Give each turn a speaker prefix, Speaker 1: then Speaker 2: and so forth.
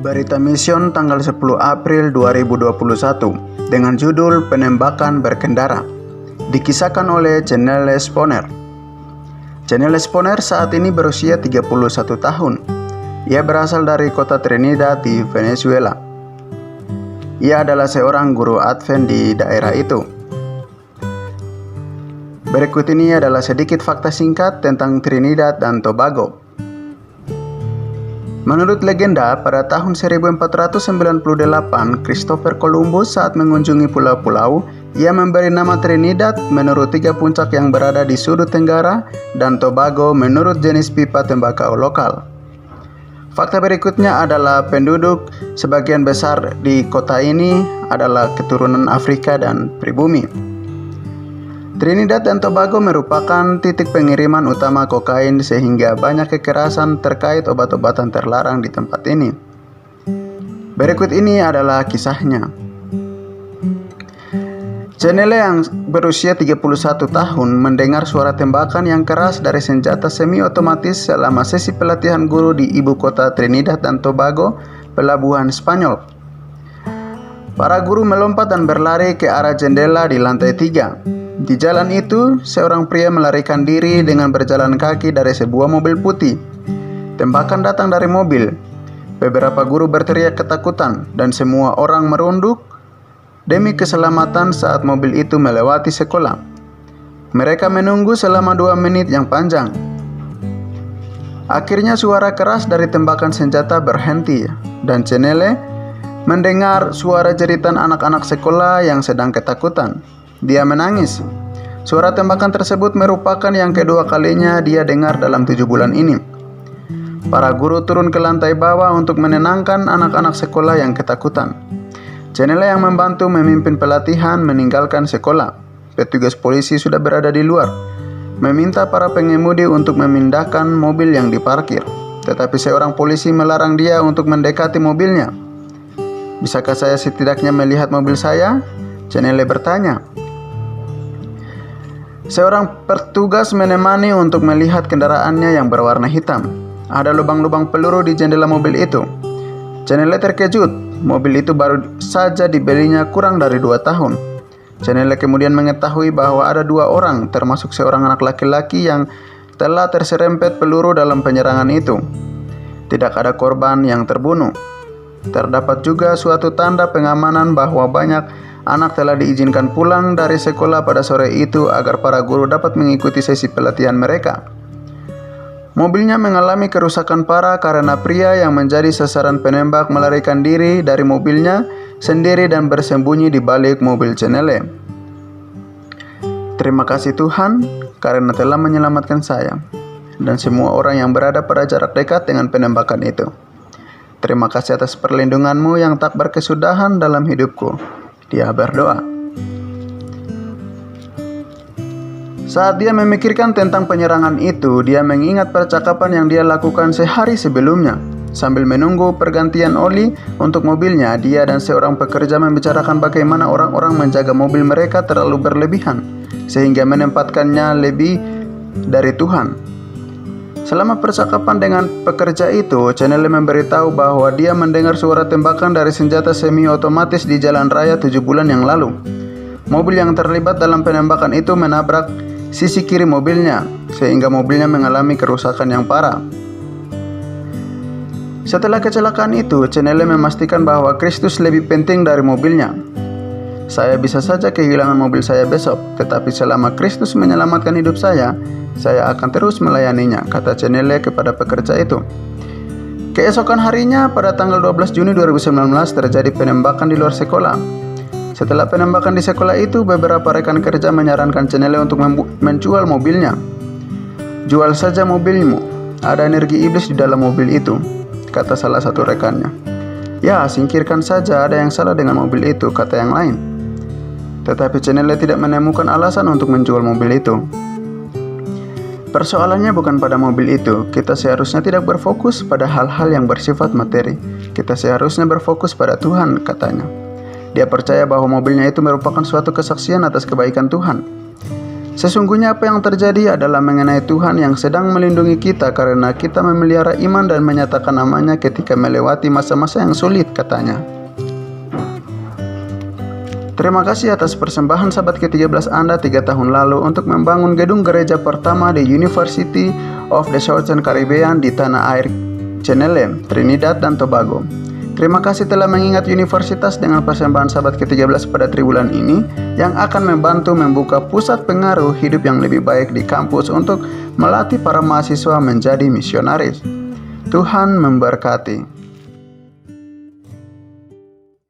Speaker 1: Berita Mission tanggal 10 April 2021 dengan judul Penembakan Berkendara, dikisahkan oleh Chanel Sponer. Chanel Sponer saat ini berusia 31 tahun. Ia berasal dari kota Trinidad di Venezuela. Ia adalah seorang guru Advent di daerah itu. Berikut ini adalah sedikit fakta singkat tentang Trinidad dan Tobago. Menurut legenda, pada tahun 1498, Christopher Columbus saat mengunjungi pulau-pulau, ia memberi nama Trinidad menurut 3 puncak yang berada di sudut tenggara dan Tobago menurut jenis pipa tembakau lokal. Fakta berikutnya adalah penduduk sebagian besar di kota ini adalah keturunan Afrika dan pribumi. Trinidad dan Tobago merupakan titik pengiriman utama kokain sehingga banyak kekerasan terkait obat-obatan terlarang di tempat ini. Berikut ini adalah kisahnya. Chanel yang berusia 31 tahun mendengar suara tembakan yang keras dari senjata semi-otomatis selama sesi pelatihan guru di ibu kota Trinidad dan Tobago, pelabuhan Spanyol. Para guru melompat dan berlari ke arah jendela di lantai 3. Di jalan itu, seorang pria melarikan diri dengan berjalan kaki dari sebuah mobil putih. Tembakan datang dari mobil. Beberapa guru berteriak ketakutan dan semua orang merunduk demi keselamatan saat mobil itu melewati sekolah. Mereka menunggu selama 2 menit yang panjang. Akhirnya suara keras dari tembakan senjata berhenti dan Chanel mendengar suara jeritan anak-anak sekolah yang sedang ketakutan. Dia menangis. Suara tembakan tersebut merupakan yang kedua kalinya dia dengar dalam 7 bulan ini. Para guru turun ke lantai bawah untuk menenangkan anak-anak sekolah yang ketakutan. Chanel yang membantu memimpin pelatihan meninggalkan sekolah. Petugas polisi sudah berada di luar, meminta para pengemudi untuk memindahkan mobil yang diparkir. Tetapi seorang polisi melarang dia untuk mendekati mobilnya. "Bisakah saya setidaknya melihat mobil saya?" Chanel bertanya. Seorang petugas menemani untuk melihat kendaraannya yang berwarna hitam. Ada lubang-lubang peluru di jendela mobil itu. Chanel terkejut. Mobil itu baru saja dibelinya kurang dari 2 tahun. Chanel kemudian mengetahui bahwa ada 2 orang, termasuk seorang anak laki-laki yang telah terserempet peluru dalam penyerangan itu. Tidak ada korban yang terbunuh. Terdapat juga suatu tanda pengamanan bahwa banyak anak telah diizinkan pulang dari sekolah pada sore itu agar para guru dapat mengikuti sesi pelatihan mereka. Mobilnya mengalami kerusakan parah karena pria yang menjadi sasaran penembak melarikan diri dari mobilnya sendiri dan bersembunyi di balik mobil Chanel. Terima kasih Tuhan karena telah menyelamatkan saya dan semua orang yang berada pada jarak dekat dengan penembakan itu. Terima kasih atas perlindunganmu yang tak berkesudahan dalam hidupku. Dia berdoa. Saat dia memikirkan tentang penyerangan itu, dia mengingat percakapan yang dia lakukan sehari sebelumnya. Sambil menunggu pergantian oli untuk mobilnya, dia dan seorang pekerja membicarakan bagaimana orang-orang menjaga mobil mereka terlalu berlebihan, sehingga menempatkannya lebih dari Tuhan. Selama percakapan dengan pekerja itu, Chanel memberitahu bahwa dia mendengar suara tembakan dari senjata semi-otomatis di jalan raya 7 bulan yang lalu. Mobil yang terlibat dalam penembakan itu menabrak sisi kiri mobilnya, sehingga mobilnya mengalami kerusakan yang parah. Setelah kecelakaan itu, Chanel memastikan bahwa Kristus lebih penting dari mobilnya. "Saya bisa saja kehilangan mobil saya besok, tetapi selama Kristus menyelamatkan hidup saya akan terus melayaninya," kata Chanel kepada pekerja itu. Keesokan harinya, pada tanggal 12 Juni 2019 terjadi penembakan di luar sekolah. Setelah penembakan di sekolah itu, beberapa rekan kerja menyarankan Chanel untuk menjual mobilnya. "Jual saja mobilmu, ada energi iblis di dalam mobil itu," kata salah satu rekannya. "Ya, singkirkan saja, ada yang salah dengan mobil itu," kata yang lain. Tetapi Chanel tidak menemukan alasan untuk menjual mobil itu. Persoalannya bukan pada mobil itu. Kita seharusnya tidak berfokus pada hal-hal yang bersifat materi. Kita seharusnya berfokus pada Tuhan, katanya. Dia percaya bahwa mobilnya itu merupakan suatu kesaksian atas kebaikan Tuhan. Sesungguhnya apa yang terjadi adalah mengenai Tuhan yang sedang melindungi kita karena kita memelihara iman dan menyatakan namanya ketika melewati masa-masa yang sulit, katanya. Terima kasih atas persembahan sahabat ke-13 Anda 3 tahun lalu untuk membangun gedung gereja pertama di University of the Southern Caribbean di tanah air Chenelem, Trinidad dan Tobago. Terima kasih telah mengingat universitas dengan persembahan sahabat ke-13 pada triwulan ini yang akan membantu membuka pusat pengaruh hidup yang lebih baik di kampus untuk melatih para mahasiswa menjadi misionaris. Tuhan memberkati.